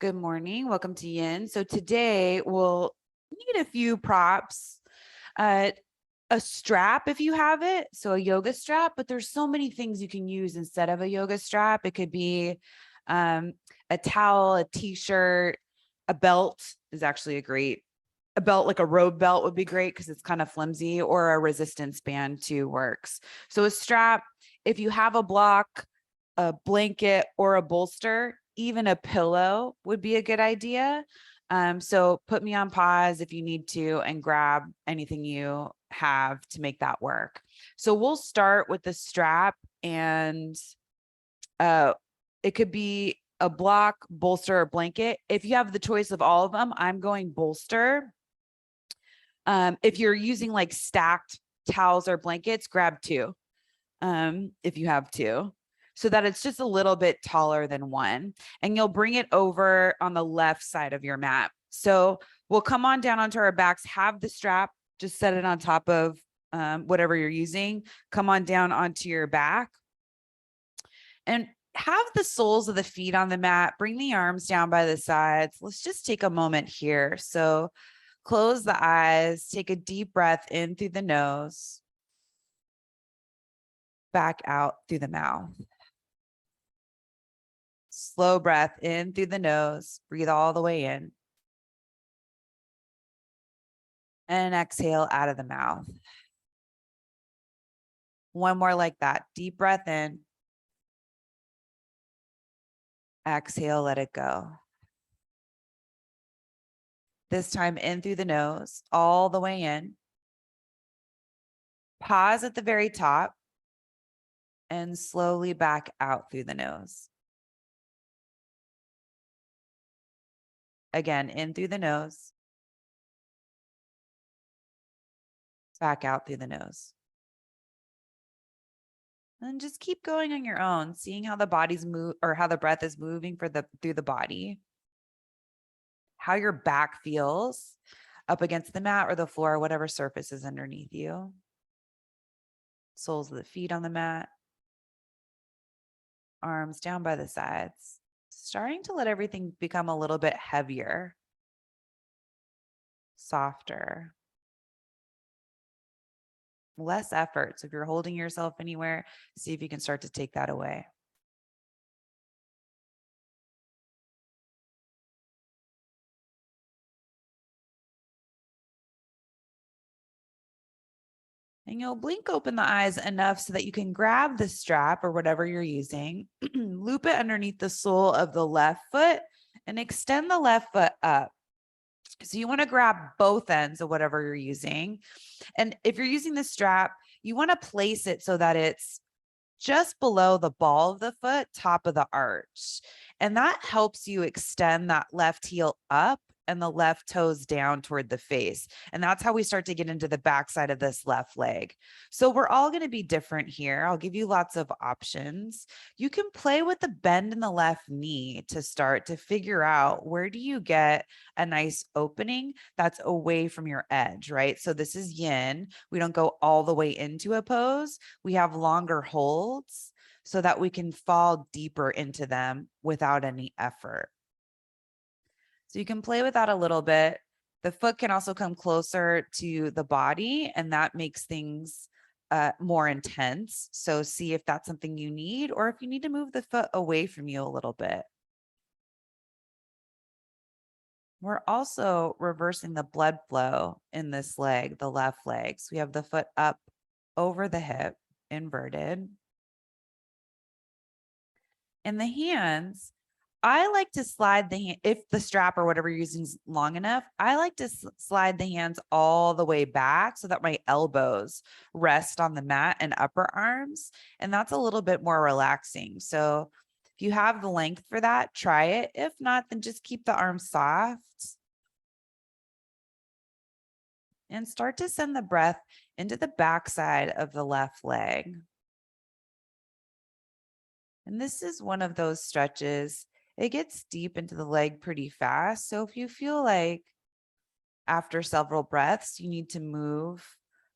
Good morning. Welcome to Yin. So today we'll need a few props, a strap if you have it. So a yoga strap, but there's so many things you can use instead of a yoga strap. It could be a towel, a t-shirt, a belt is actually a belt, like a robe belt would be great because it's kind of flimsy, or a resistance band too works. So a strap, if you have a block, a blanket, or a bolster, even a pillow would be a good idea. So put me on pause if you need to and grab anything you have to make that work. So we'll start with the strap, and it could be a block, bolster, or blanket. If you have the choice of all of them, I'm going bolster. If you're using like stacked towels or blankets, grab two if you have two, so that it's just a little bit taller than one. And you'll bring it over on the left side of your mat. So we'll come on down onto our backs, have the strap, just set it on top of whatever you're using, come on down onto your back, and have the soles of the feet on the mat, bring the arms down by the sides. Let's just take a moment here. So close the eyes, take a deep breath in through the nose, back out through the mouth. Slow breath in through the nose, breathe all the way in. And exhale out of the mouth. One more like that. Deep breath in. Exhale, let it go. This time in through the nose, all the way in. Pause at the very top and slowly back out through the nose. Again, in through the nose, back out through the nose. And just keep going on your own, seeing how the body's move, or how the breath is moving through the body. How your back feels up against the mat or the floor, whatever surface is underneath you. Soles of the feet on the mat. Arms down by the sides. Starting to let everything become a little bit heavier, softer, less effort. So if you're holding yourself anywhere, see if you can start to take that away. And you'll blink open the eyes enough so that you can grab the strap or whatever you're using, loop it underneath the sole of the left foot, and extend the left foot up. So you want to grab both ends of whatever you're using. And if you're using the strap, you want to place it so that it's just below the ball of the foot, top of the arch. And that helps you extend that left heel up and the left toes down toward the face. And that's how we start to get into the backside of this left leg. So we're all going to be different here. I'll give you lots of options. You can play with the bend in the left knee to start to figure out where do you get a nice opening that's away from your edge, right? So this is yin. We don't go all the way into a pose. We have longer holds so that we can fall deeper into them without any effort. So you can play with that a little bit. The foot can also come closer to the body, and that makes things more intense. So see if that's something you need, or if you need to move the foot away from you a little bit. We're also reversing the blood flow in this leg, the left leg. So we have the foot up over the hip, inverted. In the hands, I like to slide the hand, if the strap or whatever you're using is long enough, I like to slide the hands all the way back so that my elbows rest on the mat and upper arms. And that's a little bit more relaxing. So if you have the length for that, try it. If not, then just keep the arms soft. And start to send the breath into the backside of the left leg. And this is one of those stretches. It gets deep into the leg pretty fast. So if you feel like after several breaths, you need to move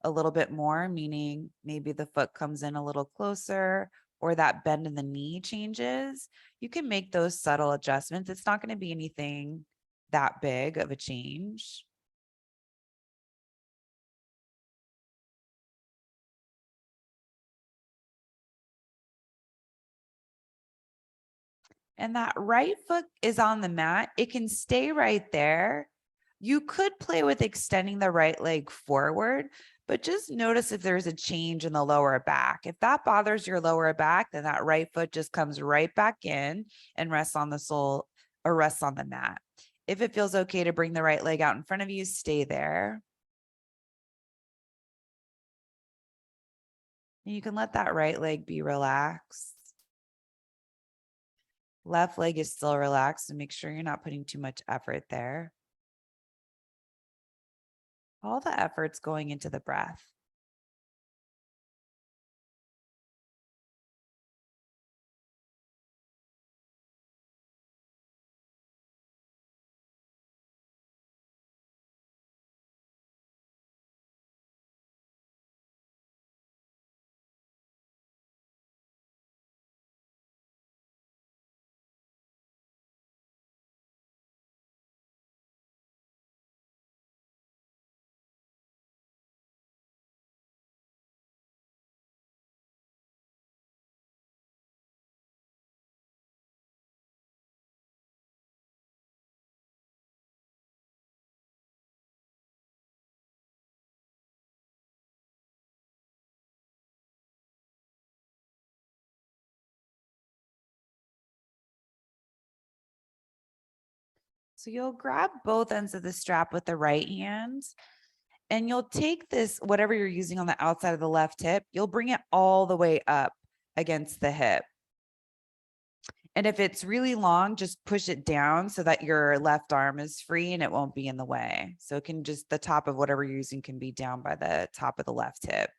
a little bit more, meaning maybe the foot comes in a little closer or that bend in the knee changes, you can make those subtle adjustments. It's not going to be anything that big of a change. And that right foot is on the mat. It can stay right there. You could play with extending the right leg forward, but just notice if there's a change in the lower back. If that bothers your lower back, then that right foot just comes right back in and rests on the sole or rests on the mat. If it feels okay to bring the right leg out in front of you, stay there. And you can let that right leg be relaxed. Left leg is still relaxed, and make sure you're not putting too much effort there. All the effort's going into the breath. So you'll grab both ends of the strap with the right hand, and you'll take this, whatever you're using on the outside of the left hip, you'll bring it all the way up against the hip. And if it's really long, just push it down so that your left arm is free and it won't be in the way. So it can just, the top of whatever you're using can be down by the top of the left hip.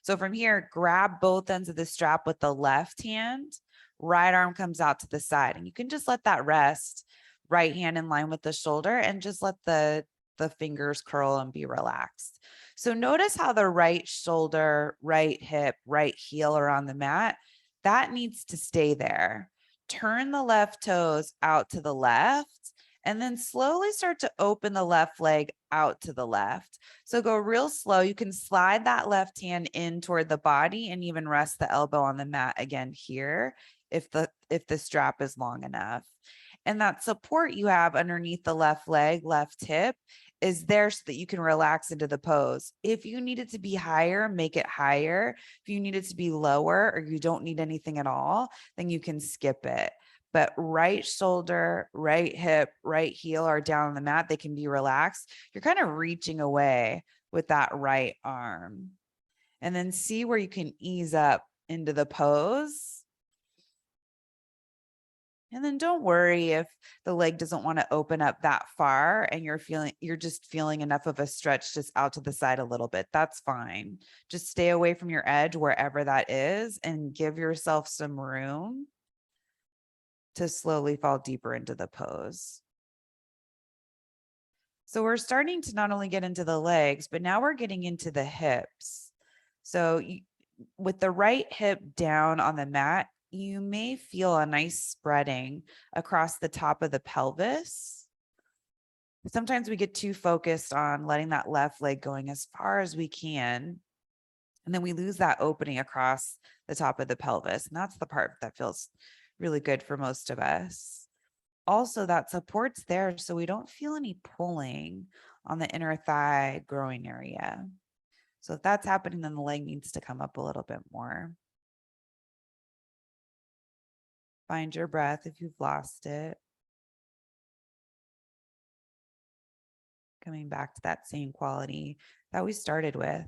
So from here, grab both ends of the strap with the left hand, right arm comes out to the side, and you can just let that rest, right hand in line with the shoulder, and just let the fingers curl and be relaxed. So notice how the right shoulder, right hip, right heel are on the mat. That needs to stay there. Turn the left toes out to the left, and then slowly start to open the left leg out to the left. So go real slow. You can slide that left hand in toward the body and even rest the elbow on the mat again here if the strap is long enough. And that support you have underneath the left leg, left hip, is there so that you can relax into the pose. If you need it to be higher, make it higher. If you need it to be lower or you don't need anything at all, then you can skip it. But right shoulder, right hip, right heel are down on the mat. They can be relaxed. You're kind of reaching away with that right arm. And then see where you can ease up into the pose. And then don't worry if the leg doesn't want to open up that far and you're just feeling enough of a stretch just out to the side a little bit. That's fine. Just stay away from your edge wherever that is and give yourself some room to slowly fall deeper into the pose. So we're starting to not only get into the legs, but now we're getting into the hips. So with the right hip down on the mat, you may feel a nice spreading across the top of the pelvis. Sometimes we get too focused on letting that left leg going as far as we can. And then we lose that opening across the top of the pelvis. And that's the part that feels really good for most of us. Also, that support's there so we don't feel any pulling on the inner thigh growing area. So if that's happening, then the leg needs to come up a little bit more. Find your breath if you've lost it. Coming back to that same quality that we started with.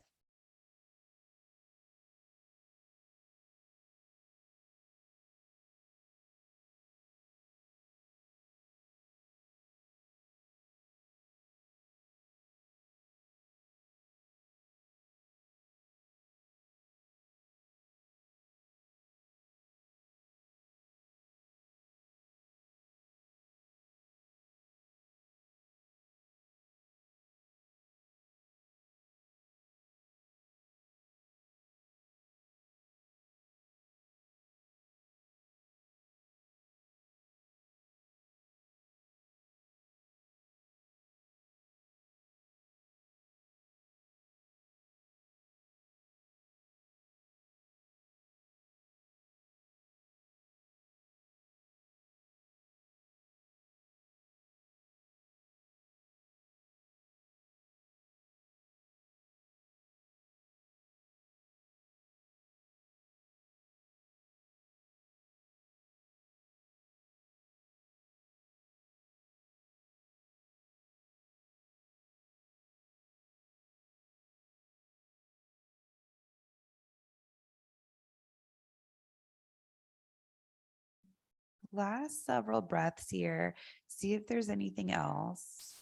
Last several breaths here. See if there's anything else.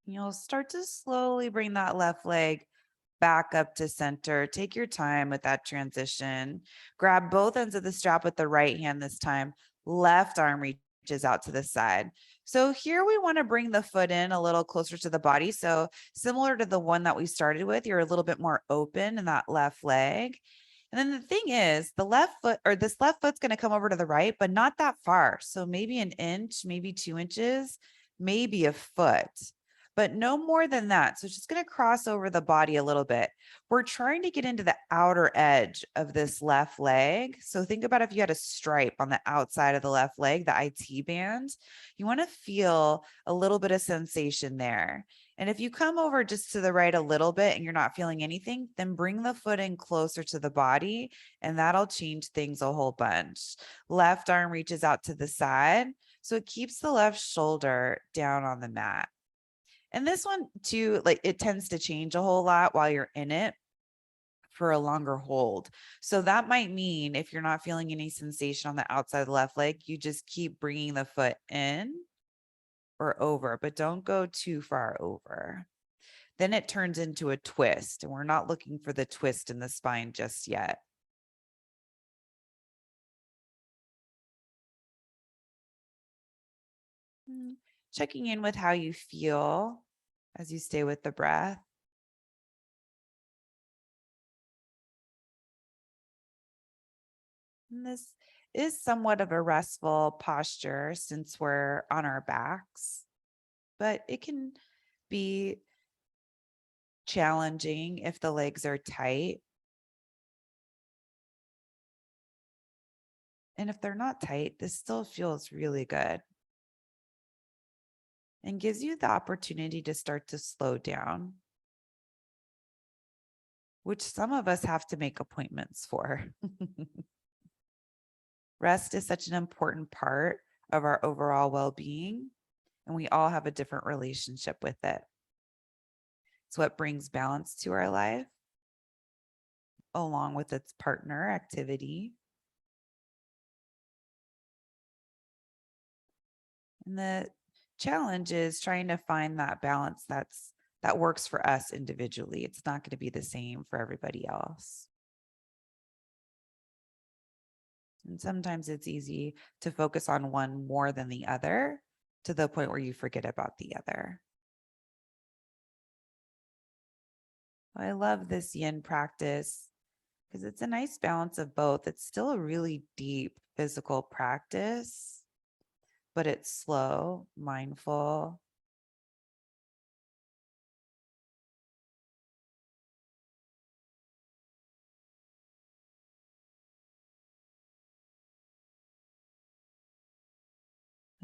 You'll start to slowly bring that left leg back up to center. Take your time with that transition. Grab both ends of the strap with the right hand this time. Left arm reaches out to the side. So here we want to bring the foot in a little closer to the body. So similar to the one that we started with, you're a little bit more open in that left leg. And then the thing is, the left foot or this left foot's going to come over to the right, but not that far. So maybe an inch, maybe 2 inches, maybe a foot, but no more than that. So it's just going to cross over the body a little bit. We're trying to get into the outer edge of this left leg. So think about if you had a stripe on the outside of the left leg, the IT band, you want to feel a little bit of sensation there. And if you come over just to the right a little bit and you're not feeling anything, then bring the foot in closer to the body and that'll change things a whole bunch. Left arm reaches out to the side. So it keeps the left shoulder down on the mat. And this one too, like it tends to change a whole lot while you're in it for a longer hold. So that might mean if you're not feeling any sensation on the outside of the left leg, you just keep bringing the foot in or over, but don't go too far over. Then it turns into a twist, and we're not looking for the twist in the spine just yet. Checking in with how you feel as you stay with the breath. And this is somewhat of a restful posture since we're on our backs, but it can be challenging if the legs are tight. And if they're not tight, this still feels really good and gives you the opportunity to start to slow down, which some of us have to make appointments for. Rest is such an important part of our overall well-being, and we all have a different relationship with it. It's what brings balance to our life, along with its partner activity. And the challenge is trying to find that balance that works for us individually. It's not going to be the same for everybody else. And sometimes it's easy to focus on one more than the other to the point where you forget about the other. I love this yin practice because it's a nice balance of both. It's still a really deep physical practice, but it's slow, mindful.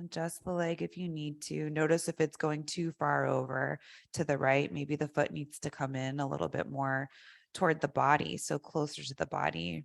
Adjust the leg if you need to. Notice if it's going too far over to the right. Maybe the foot needs to come in a little bit more toward the body, so closer to the body.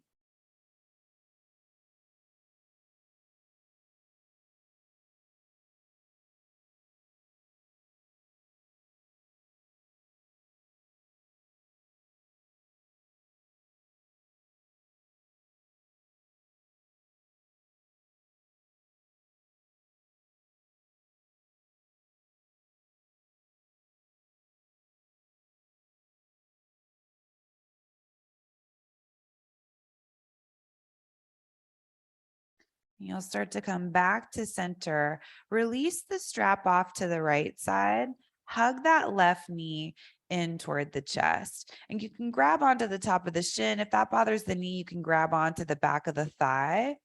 You'll start to come back to center. Release the strap off to the right side. Hug that left knee in toward the chest. And you can grab onto the top of the shin. If that bothers the knee, you can grab onto the back of the thigh.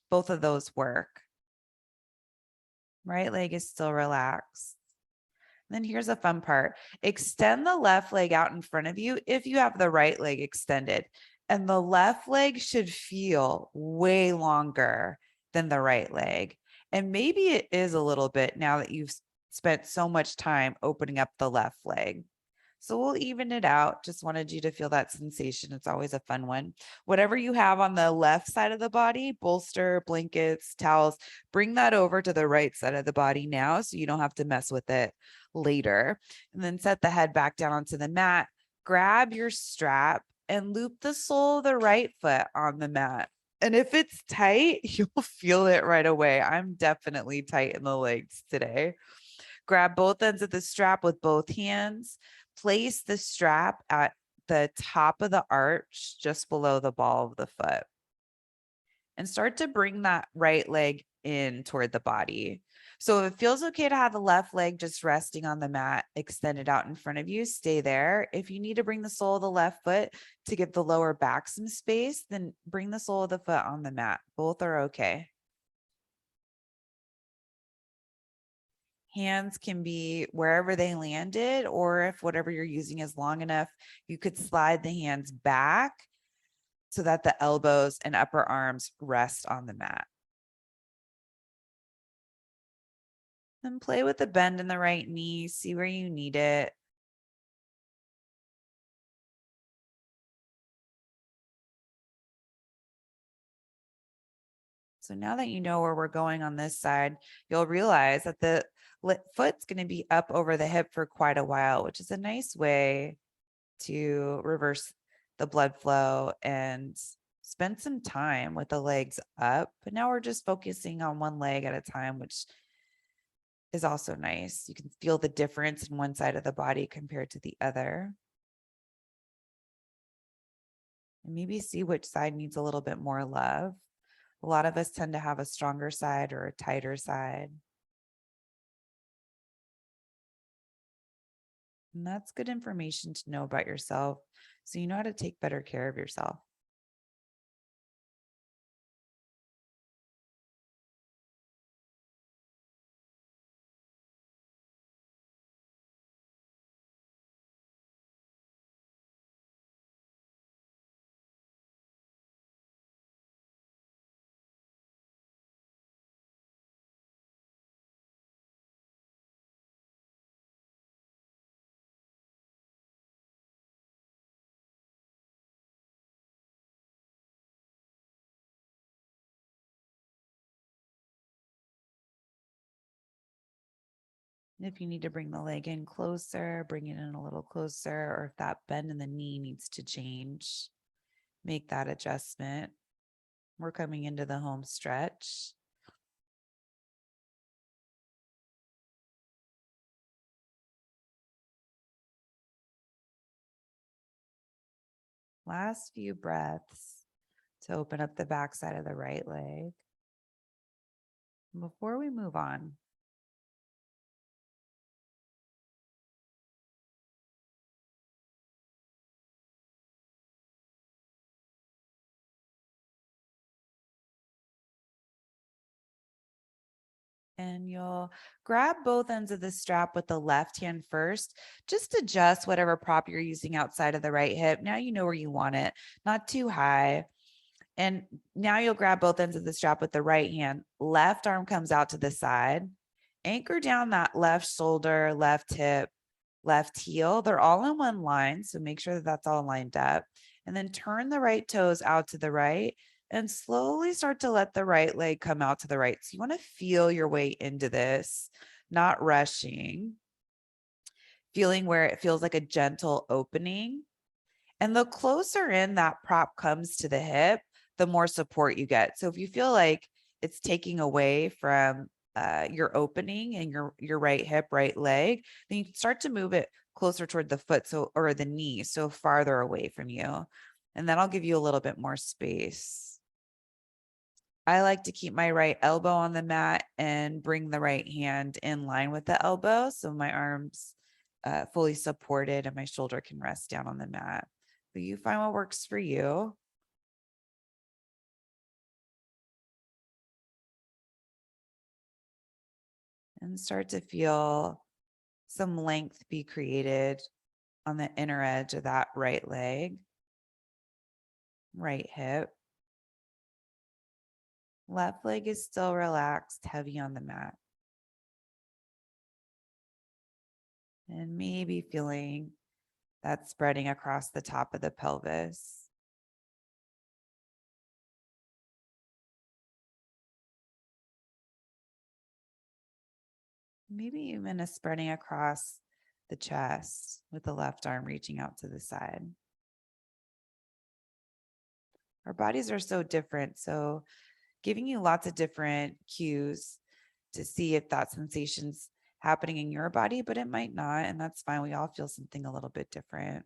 Both of those work. Right leg is still relaxed. Then here's a fun part. Extend the left leg out in front of you if you have the right leg extended. And the left leg should feel way longer than the right leg. And maybe it is a little bit now that you've spent so much time opening up the left leg. So we'll even it out. Just wanted you to feel that sensation. It's always a fun one. Whatever you have on the left side of the body, bolster, blankets, towels, bring that over to the right side of the body now so you don't have to mess with it later. And then set the head back down onto the mat. Grab your strap and loop the sole of the right foot on the mat. And if it's tight, you'll feel it right away. I'm definitely tight in the legs today. Grab both ends of the strap with both hands. Place the strap at the top of the arch, just below the ball of the foot. And start to bring that right leg in toward the body. So if it feels okay to have the left leg just resting on the mat, extended out in front of you, stay there. If you need to bring the sole of the left foot to give the lower back some space, then bring the sole of the foot on the mat. Both are okay. Hands can be wherever they landed, or if whatever you're using is long enough, you could slide the hands back so that the elbows and upper arms rest on the mat. Then play with the bend in the right knee, see where you need it. So now that you know where we're going on this side, you'll realize that the foot's going to be up over the hip for quite a while, which is a nice way to reverse the blood flow and spend some time with the legs up. But now we're just focusing on one leg at a time, which is also nice. You can feel the difference in one side of the body compared to the other. And maybe see which side needs a little bit more love. A lot of us tend to have a stronger side or a tighter side. And that's good information to know about yourself so you know how to take better care of yourself. If you need to bring the leg in closer, bring it in a little closer, or if that bend in the knee needs to change, make that adjustment. We're coming into the home stretch. Last few breaths to open up the backside of the right leg. Before we move on, and you'll grab both ends of the strap with the left hand first. Just adjust whatever prop you're using outside of the right hip. Now you know where you want it, not too high. And now you'll grab both ends of the strap with the right hand. Left arm comes out to the side. Anchor down that left shoulder, left hip, left heel. They're all in one line. So make sure that that's all lined up. And then turn the right toes out to the right and slowly start to let the right leg come out to the right. So you want to feel your way into this, not rushing, feeling where it feels like a gentle opening. And the closer in that prop comes to the hip, the more support you get. So if you feel like it's taking away from your opening and your right hip, right leg, then you can start to move it closer toward the foot, or the knee, so farther away from you. And that'll give you a little bit more space. I like to keep my right elbow on the mat and bring the right hand in line with the elbow, so my arms fully supported and my shoulder can rest down on the mat. But you find what works for you. And start to feel some length be created on the inner edge of that right leg, right hip. Left leg is still relaxed, heavy on the mat. And maybe feeling That's spreading across the top of the pelvis. Maybe even a spreading across the chest with the left arm reaching out to the side. Our bodies are so different. So giving you lots of different cues to see if that sensation's happening in your body, but it might not. And that's fine. We all feel something a little bit different.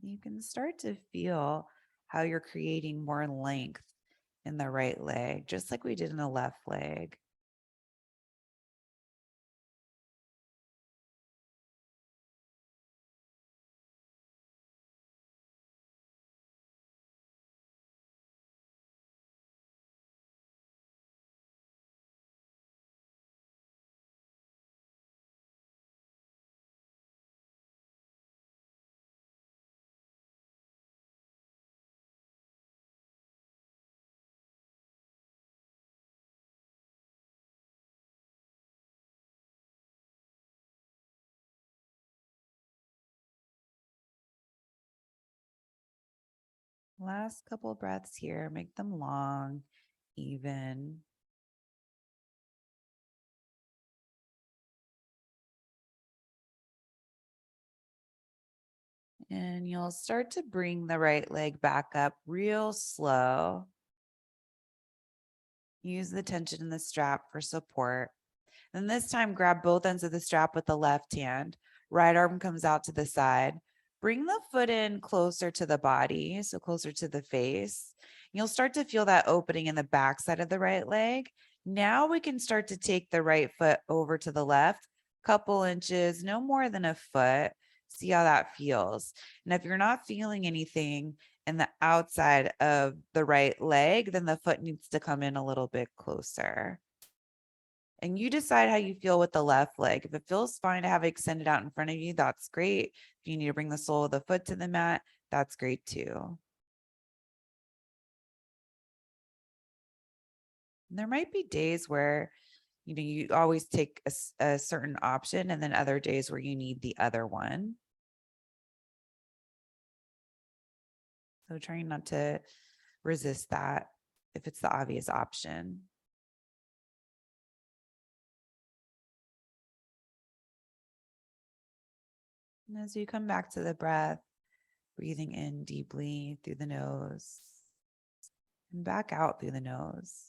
You can start to feel how you're creating more length in the right leg, just like we did in the left leg. Last couple of breaths here, make them long, even. And you'll start to bring the right leg back up real slow. Use the tension in the strap for support. And this time, grab both ends of the strap with the left hand. Right arm comes out to the side. Bring the foot in closer to the body, so closer to the face. You'll start to feel that opening in the back side of the right leg. Now we can start to take the right foot over to the left, couple inches, no more than a foot. See how that feels. And if you're not feeling anything in the outside of the right leg, then the foot needs to come in a little bit closer. And you decide how you feel with the left leg. If it feels fine to have it extended out in front of you, that's great. If you need to bring the sole of the foot to the mat, that's great too. And there might be days where you always take a certain option, and then other days where you need the other one. So trying not to resist that if it's the obvious option. And as you come back to the breath, breathing in deeply through the nose and back out through the nose.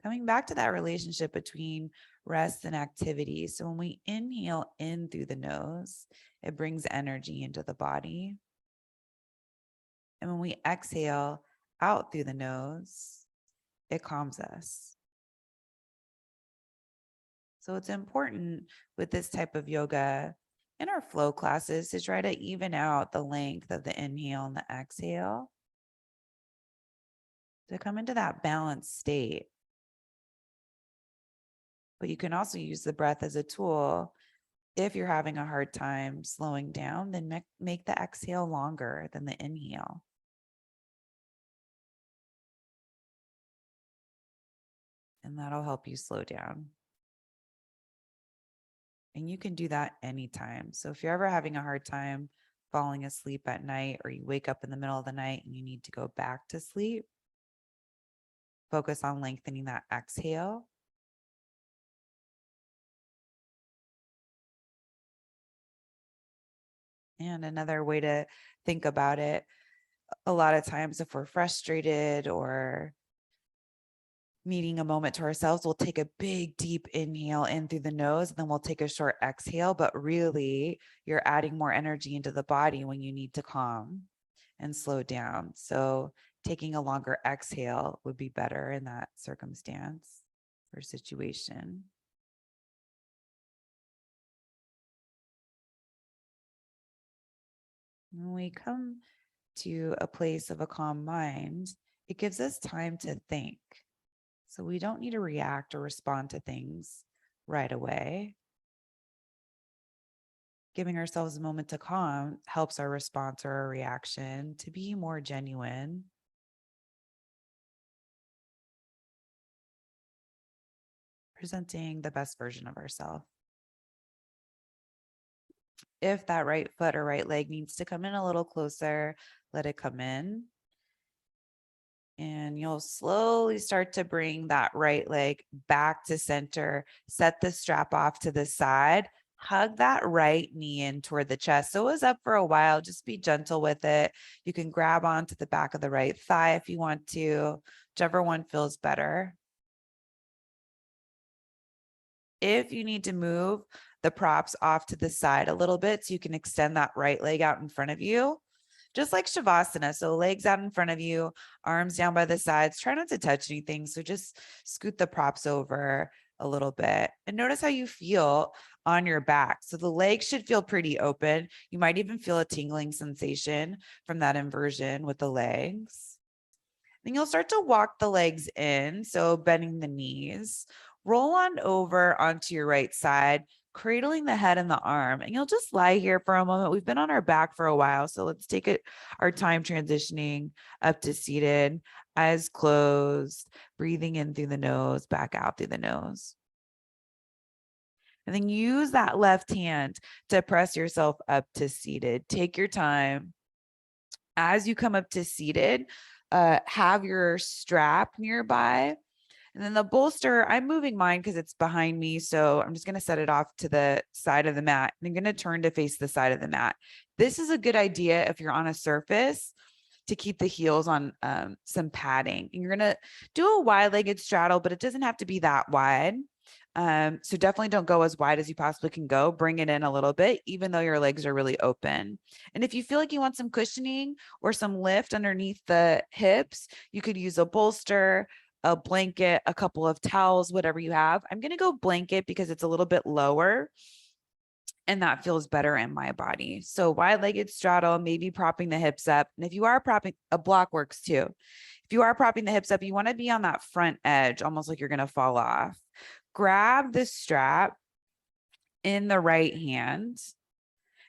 Coming back to that relationship between rest and activity. So when we inhale in through the nose, it brings energy into the body. And when we exhale out through the nose, it calms us. So it's important with this type of yoga in our flow classes to try to even out the length of the inhale and the exhale to come into that balanced state. But you can also use the breath as a tool. If you're having a hard time slowing down, then make the exhale longer than the inhale. And that'll help you slow down. And you can do that anytime. So if you're ever having a hard time falling asleep at night, or you wake up in the middle of the night and you need to go back to sleep, focus on lengthening that exhale. And another way to think about it, a lot of times if we're frustrated or needing a moment to ourselves, we'll take a big, deep inhale in through the nose, and then we'll take a short exhale. But really, you're adding more energy into the body when you need to calm and slow down. So taking a longer exhale would be better in that circumstance or situation. When we come to a place of a calm mind, it gives us time to think. So we don't need to react or respond to things right away. Giving ourselves a moment to calm helps our response or our reaction to be more genuine. Presenting the best version of ourselves. If that right foot or right leg needs to come in a little closer, let it come in. And you'll slowly start to bring that right leg back to center. Set the strap off to the side. Hug that right knee in toward the chest. So it was up for a while. Just be gentle with it. You can grab onto the back of the right thigh if you want to, whichever one feels better. If you need to move the props off to the side a little bit so you can extend that right leg out in front of you, just like Savasana. So legs out in front of you, arms down by the sides. Try not to touch anything. So just scoot the props over a little bit and notice how you feel on your back. So the legs should feel pretty open. You might even feel a tingling sensation from that inversion with the legs. Then you'll start to walk the legs in. So bending the knees, roll on over onto your right side, cradling the head and the arm, and you'll just lie here for a moment. We've been on our back for a while, so let's take our time transitioning up to seated, eyes closed, breathing in through the nose, back out through the nose. And then use that left hand to press yourself up to seated. Take your time. As you come up to seated, have your strap nearby. And then the bolster, I'm moving mine because it's behind me. So I'm just going to set it off to the side of the mat. And I'm going to turn to face the side of the mat. This is a good idea if you're on a surface to keep the heels on some padding. And you're going to do a wide-legged straddle, but it doesn't have to be that wide. So definitely don't go as wide as you possibly can go. Bring it in a little bit, even though your legs are really open. And if you feel like you want some cushioning or some lift underneath the hips, you could use a bolster, a blanket, a couple of towels, whatever you have. I'm going to go blanket because it's a little bit lower and that feels better in my body. So wide-legged straddle, maybe propping the hips up. And if you are propping, a block works too. If you are propping the hips up, you want to be on that front edge, almost like you're going to fall off. Grab the strap in the right hand.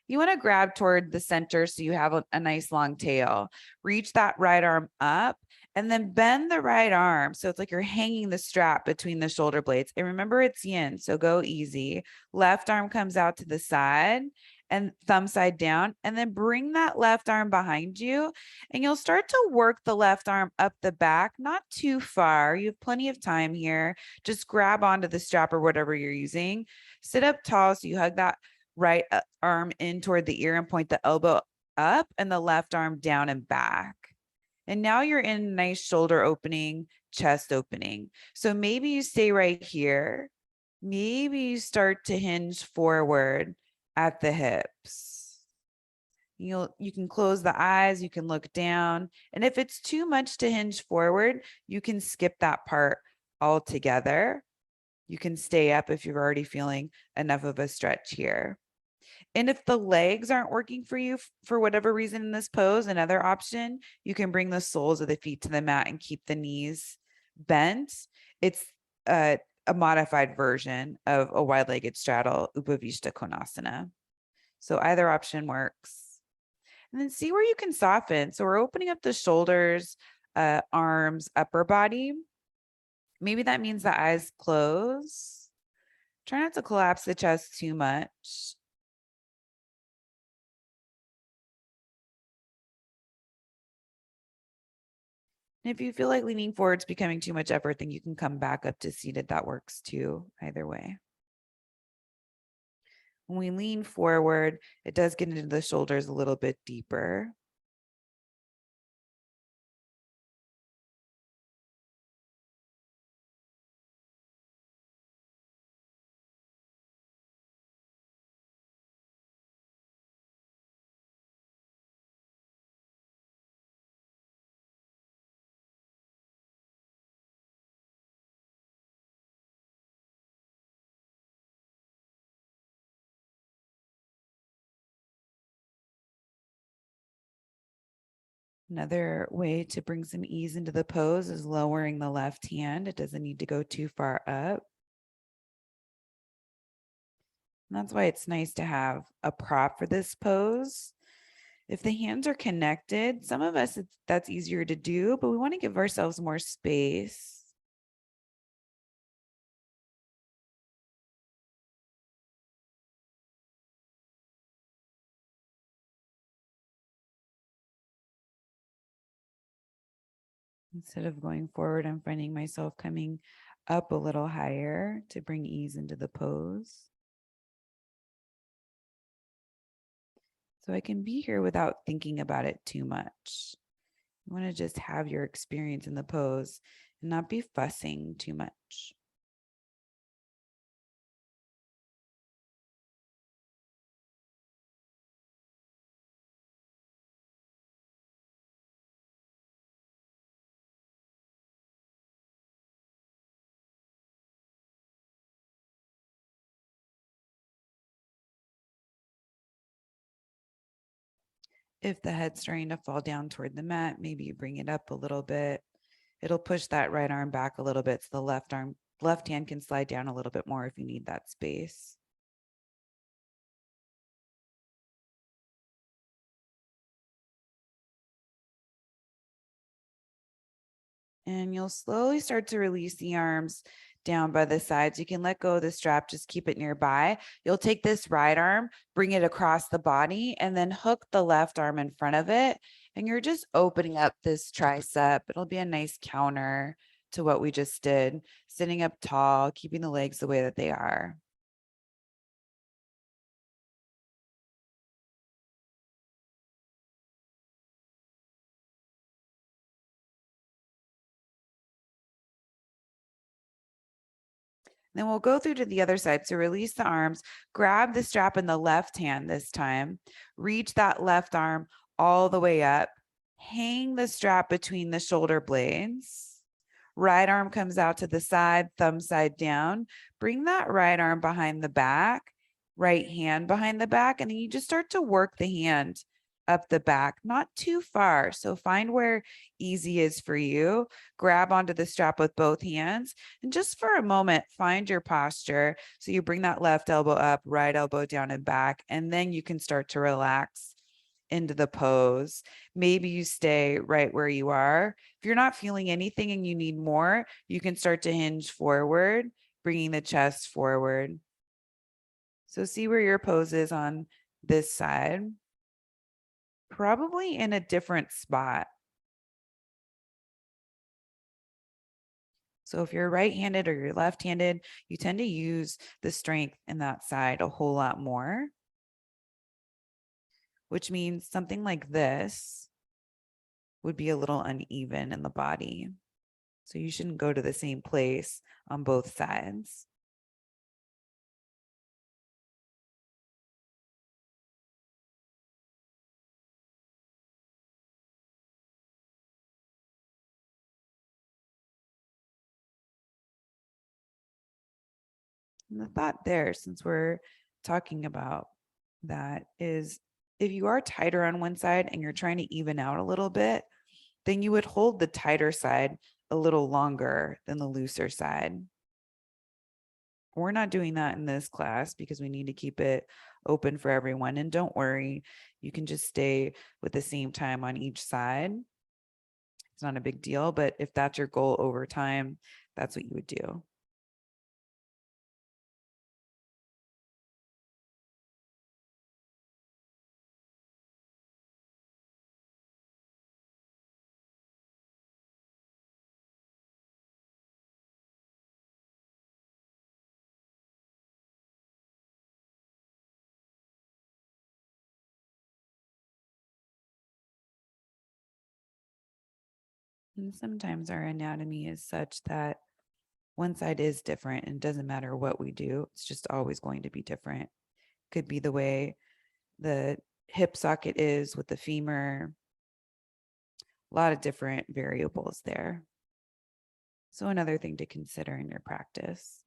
You want to grab toward the center so you have a nice long tail. Reach that right arm up and then bend the right arm. So it's like you're hanging the strap between the shoulder blades. And remember, it's yin, so go easy. Left arm comes out to the side and thumb side down, and then bring that left arm behind you. And you'll start to work the left arm up the back, not too far. You have plenty of time here. Just grab onto the strap or whatever you're using. Sit up tall so you hug that right arm in toward the ear and point the elbow up and the left arm down and back. And now you're in nice shoulder opening, chest opening. So maybe you stay right here. Maybe you start to hinge forward at the hips. You can close the eyes, you can look down. And if it's too much to hinge forward, you can skip that part altogether. You can stay up if you're already feeling enough of a stretch here. And if the legs aren't working for you for whatever reason in this pose, another option, you can bring the soles of the feet to the mat and keep the knees bent. It's a modified version of a wide-legged straddle, Upavishta Konasana. So either option works. And then see where you can soften. So we're opening up the shoulders, arms, upper body. Maybe that means the eyes close. Try not to collapse the chest too much. And if you feel like leaning forward is becoming too much effort, then you can come back up to seated. That works too, either way. When we lean forward, it does get into the shoulders a little bit deeper. Another way to bring some ease into the pose is lowering the left hand. It doesn't need to go too far up. And that's why it's nice to have a prop for this pose. If the hands are connected, some of us, that's easier to do, but we want to give ourselves more space. Instead of going forward, I'm finding myself coming up a little higher to bring ease into the pose. So I can be here without thinking about it too much. You want to just have your experience in the pose and not be fussing too much. If the head's starting to fall down toward the mat, maybe you bring it up a little bit. It'll push that right arm back a little bit so the left hand can slide down a little bit more if you need that space. And you'll slowly start to release the arms down by the sides. You can let go of the strap, just keep it nearby. You'll take this right arm, bring it across the body, and then hook the left arm in front of it. And you're just opening up this tricep. It'll be a nice counter to what we just did, sitting up tall, keeping the legs the way that they are. Then we'll go through to the other side. So release the arms, grab the strap in the left hand this time, reach that left arm all the way up, hang the strap between the shoulder blades. Right arm comes out to the side, thumb side down. Bring that right arm behind the back, right hand behind the back, and then you just start to work the hand up the back, not too far. So find where easy is for you. Grab onto the strap with both hands and just for a moment, find your posture. So you bring that left elbow up, right elbow down and back, and then you can start to relax into the pose. Maybe you stay right where you are. If you're not feeling anything and you need more, you can start to hinge forward, bringing the chest forward. So see where your pose is on this side. Probably in a different spot. So if you're right-handed or you're left-handed, you tend to use the strength in that side a whole lot more, which means something like this would be a little uneven in the body. So you shouldn't go to the same place on both sides. And the thought there, since we're talking about that, is if you are tighter on one side and you're trying to even out a little bit, then you would hold the tighter side a little longer than the looser side. We're not doing that in this class because we need to keep it open for everyone. And don't worry, you can just stay with the same time on each side. It's not a big deal, but if that's your goal over time, that's what you would do. And sometimes our anatomy is such that one side is different and it doesn't matter what we do. It's just always going to be different. Could be the way the hip socket is with the femur, a lot of different variables there. So another thing to consider in your practice.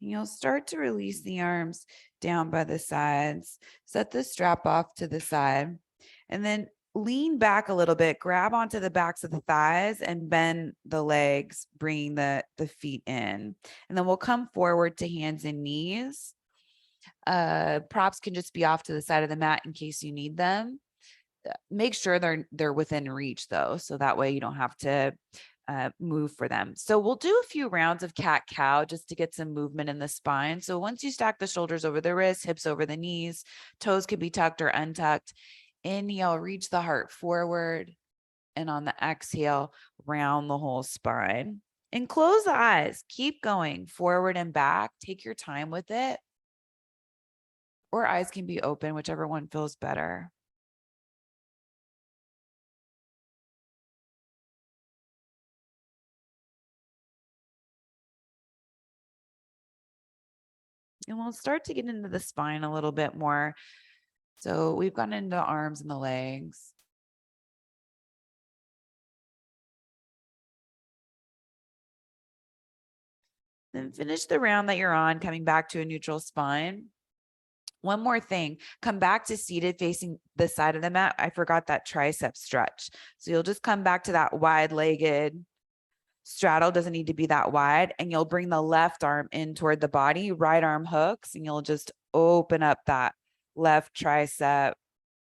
You'll start to release the arms down by the sides. Set the strap off to the side and then lean back a little bit, grab onto the backs of the thighs and bend the legs, bringing the feet in. And then we'll come forward to hands and knees. Props can just be off to the side of the mat in case you need them. Make sure they're within reach though, so that way you don't have to move for them. So we'll do a few rounds of cat cow just to get some movement in the spine. So once you stack the shoulders over the wrists, hips over the knees, toes can be tucked or untucked. Inhale, reach the heart forward. And on the exhale, round the whole spine. And close the eyes. Keep going forward and back. Take your time with it. Or eyes can be open, whichever one feels better. And we'll start to get into the spine a little bit more. So we've gone into the arms and the legs. Then finish the round that you're on, coming back to a neutral spine. One more thing, come back to seated facing the side of the mat. I forgot that tricep stretch. So you'll just come back to that wide-legged straddle, doesn't need to be that wide, and you'll bring the left arm in toward the body, right arm hooks, and you'll just open up that left tricep,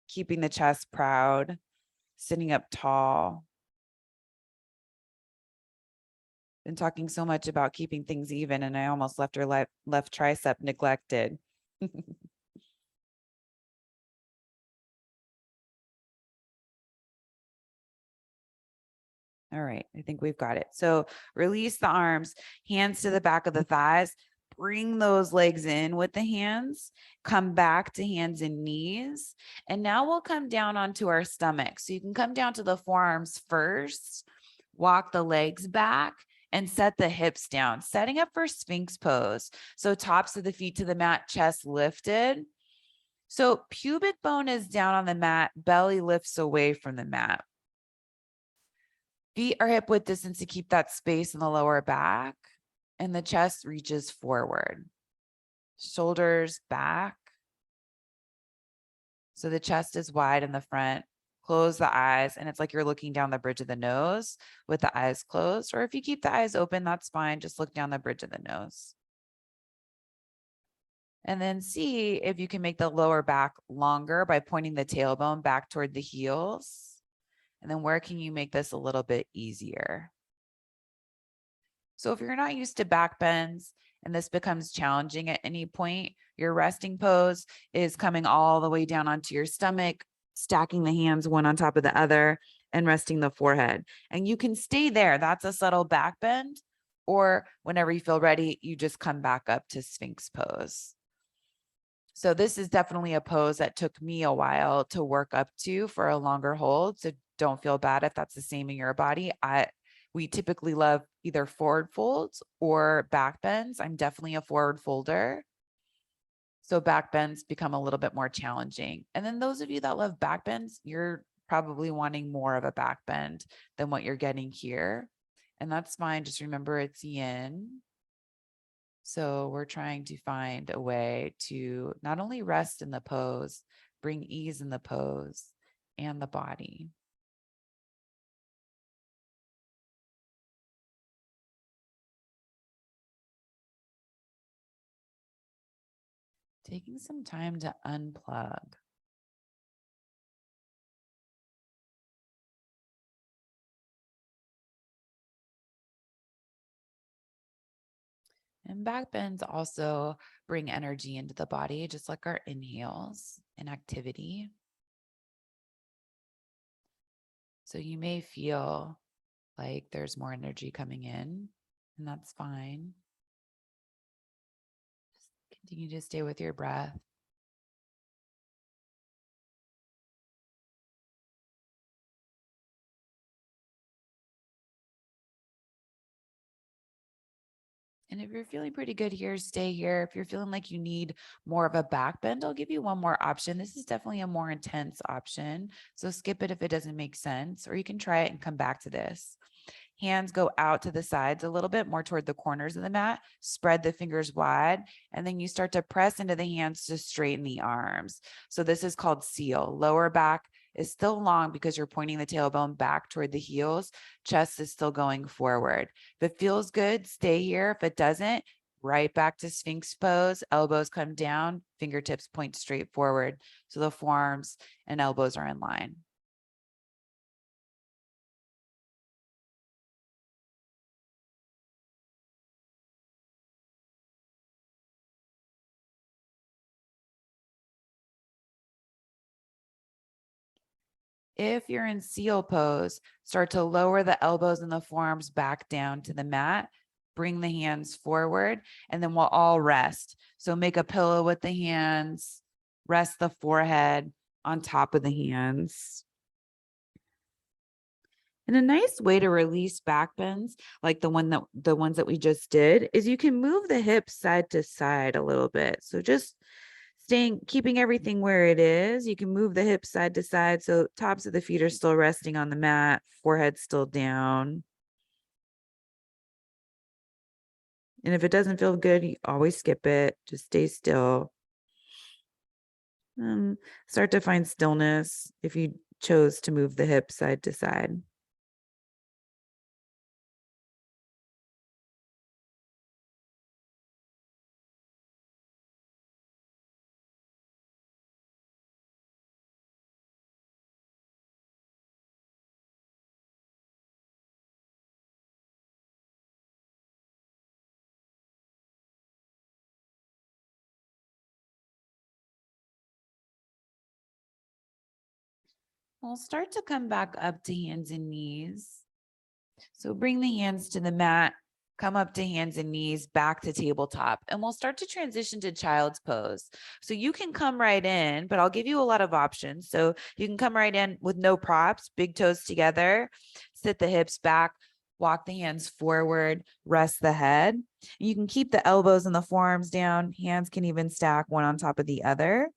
keeping the chest proud, sitting up tall. Been talking so much about keeping things even, and I almost left her left tricep neglected. All right, I think we've got it. So release the arms, hands to the back of the thighs, bring those legs in with the hands, come back to hands and knees. And now we'll come down onto our stomach. So you can come down to the forearms first, walk the legs back and set the hips down, setting up for Sphinx pose. So tops of the feet to the mat, chest lifted. So pubic bone is down on the mat, belly lifts away from the mat. Feet are hip width distance to keep that space in the lower back, and the chest reaches forward. Shoulders back. So the chest is wide in the front. Close the eyes, and it's like you're looking down the bridge of the nose with the eyes closed. Or if you keep the eyes open, that's fine. Just look down the bridge of the nose. And then see if you can make the lower back longer by pointing the tailbone back toward the heels. And then where can you make this a little bit easier? So if you're not used to back bends and this becomes challenging at any point, your resting pose is coming all the way down onto your stomach, stacking the hands one on top of the other and resting the forehead. And you can stay there. That's a subtle back bend. Or whenever you feel ready, you just come back up to Sphinx pose. So this is definitely a pose that took me a while to work up to for a longer hold. So don't feel bad if that's the same in your body. We typically love either forward folds or back bends. I'm definitely a forward folder. So back bends become a little bit more challenging. And then those of you that love back bends, you're probably wanting more of a back bend than what you're getting here. And that's fine. Just remember it's yin. So we're trying to find a way to not only rest in the pose, bring ease in the pose and the body. Taking some time to unplug. And back bends also bring energy into the body, just like our inhales in activity. So you may feel like there's more energy coming in, and that's fine. Just continue to stay with your breath. And if you're feeling pretty good here, stay here. If you're feeling like you need more of a back bend, I'll give you one more option. This is definitely a more intense option. So skip it if it doesn't make sense, or you can try it and come back to this. Hands go out to the sides a little bit more toward the corners of the mat. Spread the fingers wide, and then you start to press into the hands to straighten the arms. So this is called seal. Lower back is still long because you're pointing the tailbone back toward the heels. Chest is still going forward. If it feels good, stay here. If it doesn't, right back to Sphinx pose. Elbows come down, fingertips point straight forward. So the forearms and elbows are in line. If you're in seal pose, start to lower the elbows and the forearms back down to the mat. Bring the hands forward, and then we'll all rest. So make a pillow with the hands, rest the forehead on top of the hands. And a nice way to release back bends, like the ones that we just did, is you can move the hips side to side a little bit. So just keeping everything where it is. You can move the hips side to side. So tops of the feet are still resting on the mat, forehead still down. And if it doesn't feel good, you always skip it. Just stay still. Start to find stillness if you chose to move the hips side to side. We'll start to come back up to hands and knees. So bring the hands to the mat, come up to hands and knees, back to tabletop, and we'll start to transition to child's pose. So you can come right in, but I'll give you a lot of options. So you can come right in with no props, big toes together, sit the hips back, walk the hands forward, rest the head. You can keep the elbows and the forearms down. Hands can even stack one on top of the other.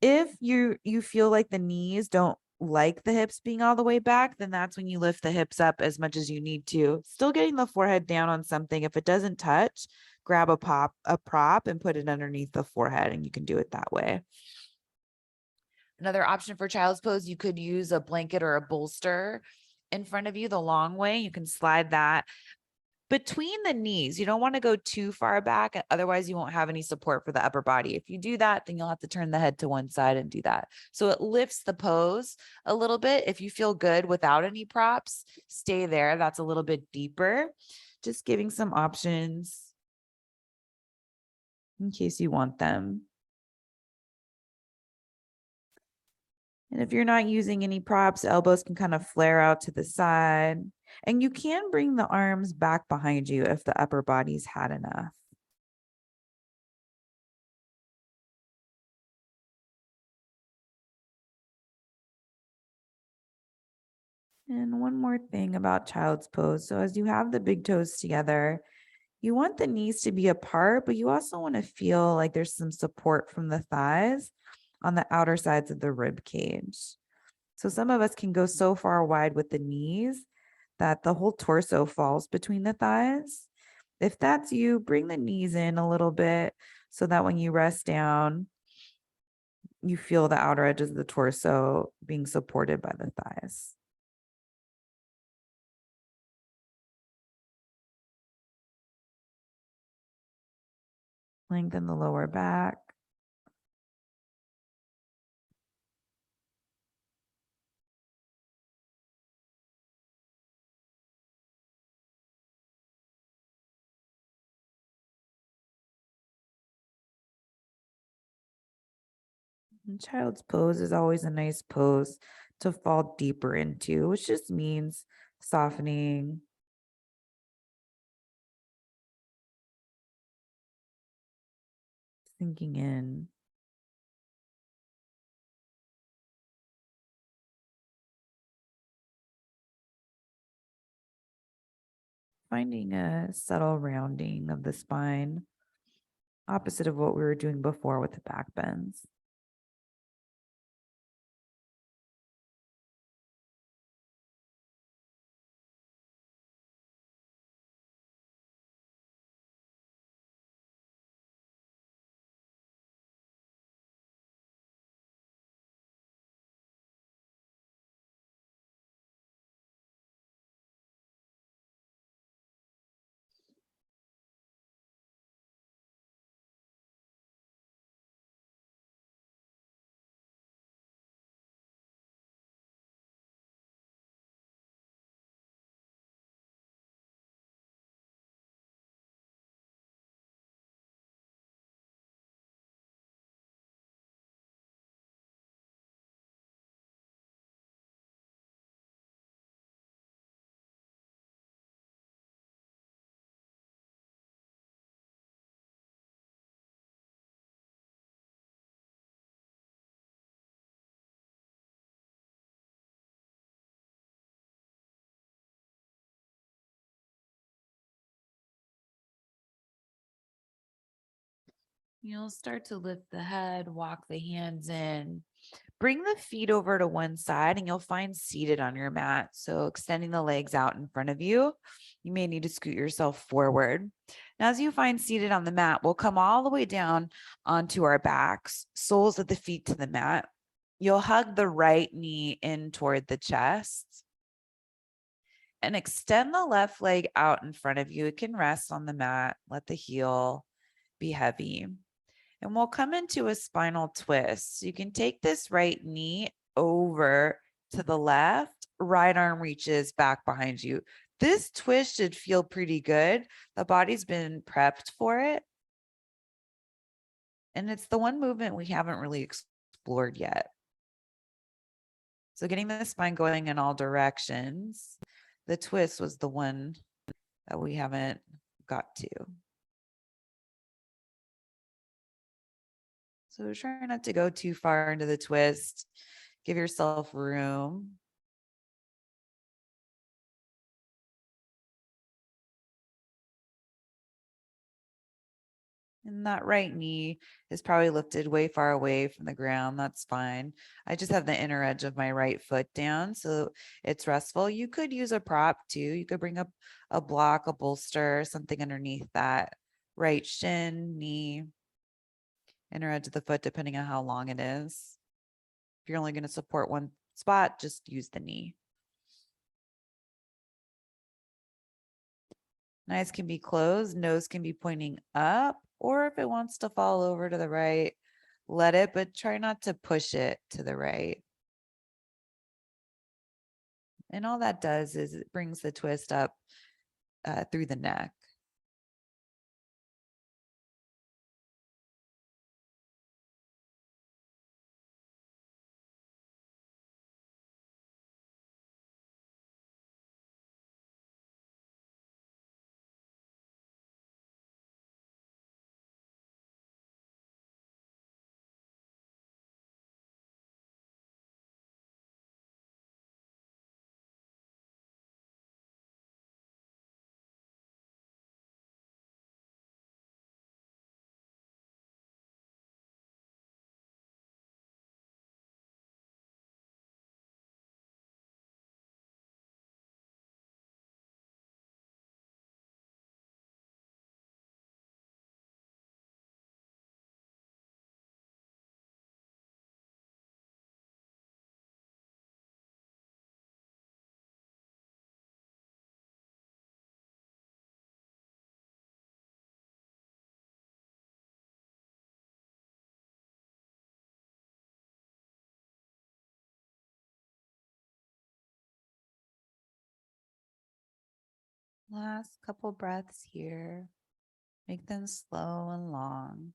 If you feel like the knees don't like the hips being all the way back, then that's when you lift the hips up as much as you need to. Still getting the forehead down on something. If it doesn't touch, grab a prop and put it underneath the forehead, and you can do it that way. Another option for child's pose, you could use a blanket or a bolster in front of you the long way. You can slide that between the knees. You don't want to go too far back, otherwise you won't have any support for the upper body. If you do that, then you'll have to turn the head to one side and do that. So it lifts the pose a little bit. If you feel good without any props, stay there. That's a little bit deeper. Just giving some options in case you want them. And if you're not using any props, elbows can kind of flare out to the side. And you can bring the arms back behind you if the upper body's had enough. And one more thing about child's pose. So as you have the big toes together, you want the knees to be apart, but you also want to feel like there's some support from the thighs on the outer sides of the rib cage. So some of us can go so far wide with the knees that the whole torso falls between the thighs. If that's you, bring the knees in a little bit so that when you rest down, you feel the outer edges of the torso being supported by the thighs. Lengthen the lower back. And child's pose is always a nice pose to fall deeper into, which just means softening, sinking in. Finding a subtle rounding of the spine, opposite of what we were doing before with the back bends. You'll start to lift the head, walk the hands in. Bring the feet over to one side and you'll find seated on your mat. So extending the legs out in front of you, you may need to scoot yourself forward. Now, as you find seated on the mat, we'll come all the way down onto our backs, soles of the feet to the mat. You'll hug the right knee in toward the chest and extend the left leg out in front of you. It can rest on the mat. Let the heel be heavy. And we'll come into a spinal twist. So you can take this right knee over to the left, right arm reaches back behind you. This twist should feel pretty good. The body's been prepped for it. And it's the one movement we haven't really explored yet. So getting the spine going in all directions. The twist was the one that we haven't got to. So try not to go too far into the twist. Give yourself room. And that right knee is probably lifted way far away from the ground. That's fine. I just have the inner edge of my right foot down, so it's restful. You could use a prop too. You could bring up a block, a bolster, something underneath that right shin, knee, inner edge of the foot, depending on how long it is. If you're only going to support one spot, just use the knee. Eyes can be closed, nose can be pointing up, or if it wants to fall over to the right, let it, but try not to push it to the right. And all that does is it brings the twist up through the neck. Last couple breaths here. Make them slow and long.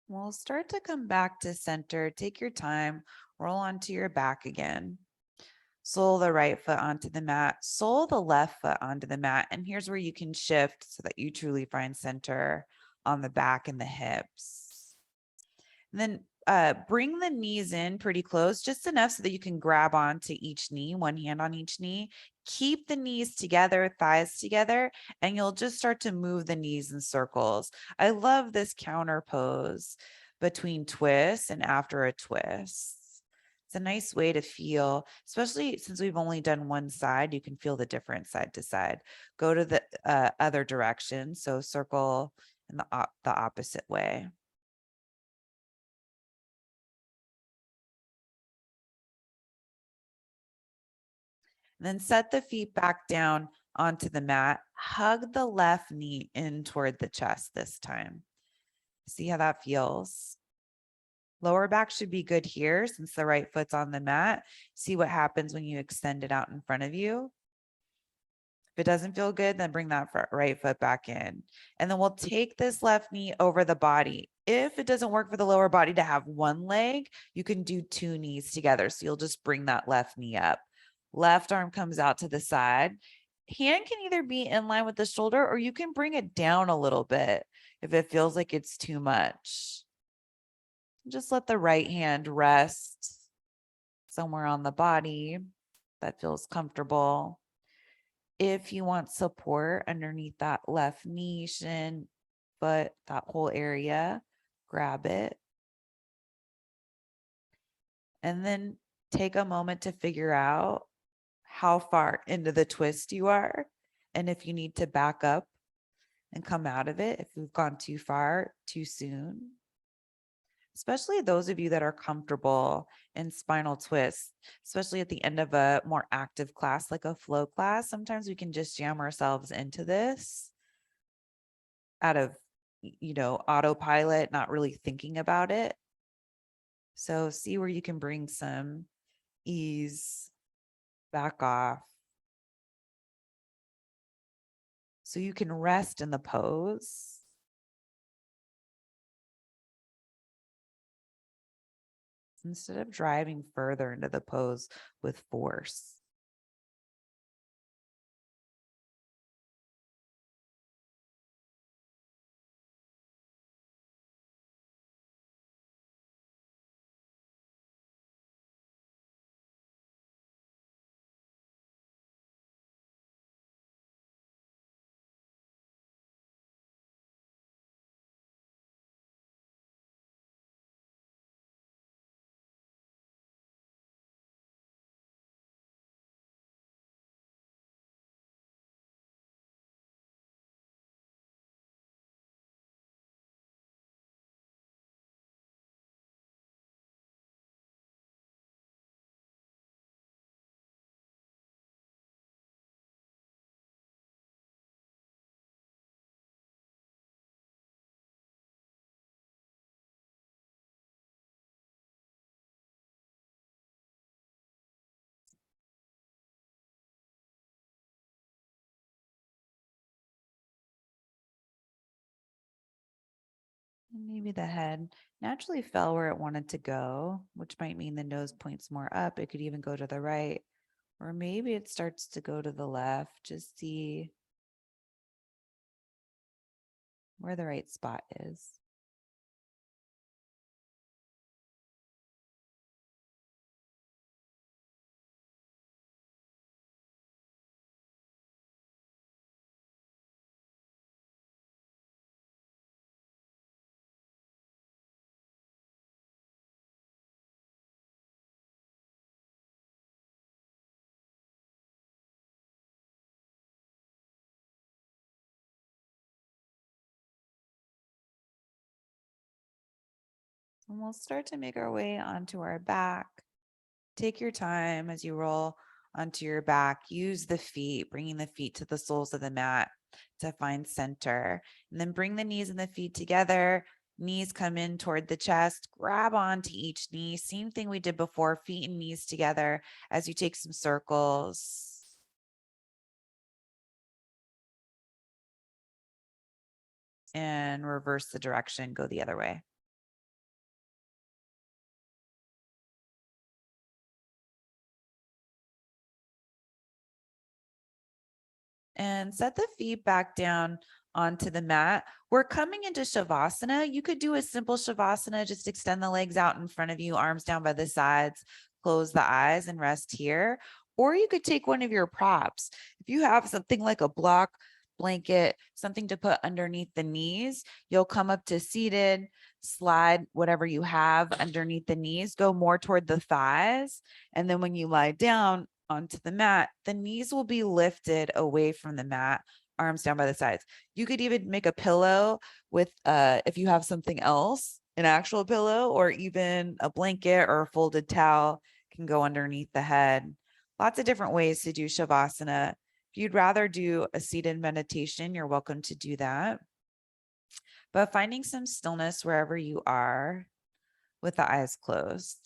We'll start to come back to center. Take your time, roll onto your back again. Sole the right foot onto the mat, sole the left foot onto the mat. And here's where you can shift so that you truly find center on the back and the hips. And then bring the knees in pretty close, just enough so that you can grab onto each knee, one hand on each knee. Keep the knees together, thighs together, and you'll just start to move the knees in circles. I love this counter pose between twists and after a twist. It's a nice way to feel, especially since we've only done one side, you can feel the difference side to side. Go to the other direction. So circle in the opposite way. Then set the feet back down onto the mat. Hug the left knee in toward the chest this time. See how that feels. Lower back should be good here since the right foot's on the mat. See what happens when you extend it out in front of you. If it doesn't feel good, then bring that right foot back in. And then we'll take this left knee over the body. If it doesn't work for the lower body to have one leg, you can do two knees together. So you'll just bring that left knee up. Left arm comes out to the side. Hand can either be in line with the shoulder or you can bring it down a little bit if it feels like it's too much. Just let the right hand rest somewhere on the body that feels comfortable. If you want support underneath that left knee, shin, foot, that whole area, grab it. And then take a moment to figure out how far into the twist you are. And if you need to back up and come out of it, if you've gone too far too soon. Especially those of you that are comfortable in spinal twists, especially at the end of a more active class, like a flow class. Sometimes we can just jam ourselves into this out of, autopilot, not really thinking about it. So see where you can bring some ease back off. So you can rest in the pose. Instead of driving further into the pose with force. Maybe the head naturally fell where it wanted to go, which might mean the nose points more up. It could even go to the right, or maybe it starts to go to the left. Just see where the right spot is. And we'll start to make our way onto our back. Take your time as you roll onto your back. Use the feet, bringing the feet to the soles of the mat to find center. And then bring the knees and the feet together. Knees come in toward the chest. Grab onto each knee. Same thing we did before, feet and knees together as you take some circles. And reverse the direction, go the other way. And set the feet back down onto the mat. We're coming into Savasana. You could do a simple Savasana, just extend the legs out in front of you, arms down by the sides, close the eyes and rest here. Or you could take one of your props. If you have something like a block, blanket, something to put underneath the knees, you'll come up to seated, slide whatever you have underneath the knees, go more toward the thighs. And then when you lie down, onto the mat, the knees will be lifted away from the mat, arms down by the sides. You could even make a pillow with, if you have something else, an actual pillow, or even a blanket or a folded towel can go underneath the head. Lots of different ways to do Shavasana. If you'd rather do a seated meditation, you're welcome to do that. But finding some stillness wherever you are with the eyes closed.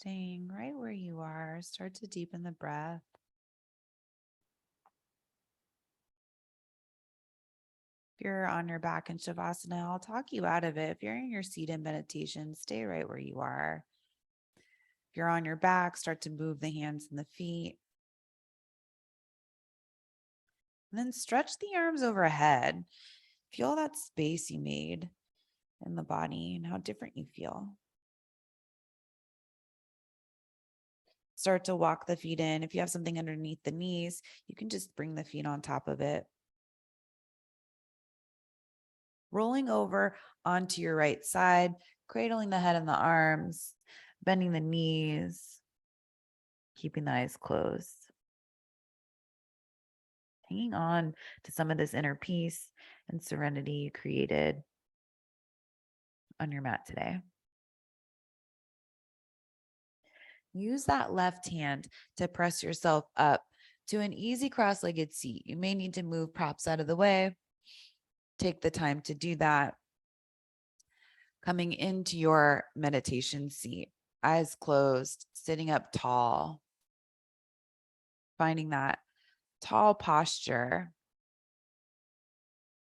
Staying right where you are, start to deepen the breath. If you're on your back in Savasana, I'll talk you out of it. If you're in your seated meditation, stay right where you are. If you're on your back, start to move the hands and the feet. And then stretch the arms overhead. Feel that space you made in the body and how different you feel. Start to walk the feet in. If you have something underneath the knees, you can just bring the feet on top of it. Rolling over onto your right side, cradling the head and the arms, bending the knees, keeping the eyes closed. Hanging on to some of this inner peace and serenity you created on your mat today. Use that left hand to press yourself up to an easy cross-legged seat. You may need to move props out of the way. Take the time to do that. Coming into your meditation seat, eyes closed, sitting up tall, finding that tall posture,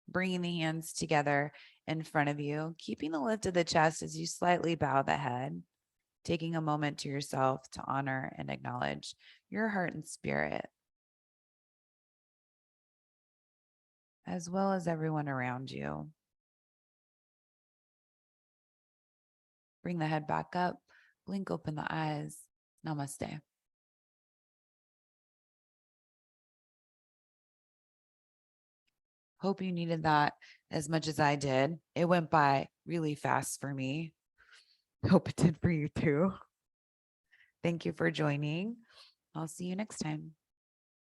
bringing the hands together in front of you, keeping the lift of the chest as you slightly bow the head, taking a moment to yourself to honor and acknowledge your heart and spirit, as well as everyone around you. Bring the head back up, blink open the eyes. Namaste. Hope you needed that as much as I did. It went by really fast for me. Hope it did for you too. Thank you for joining. I'll see you next time.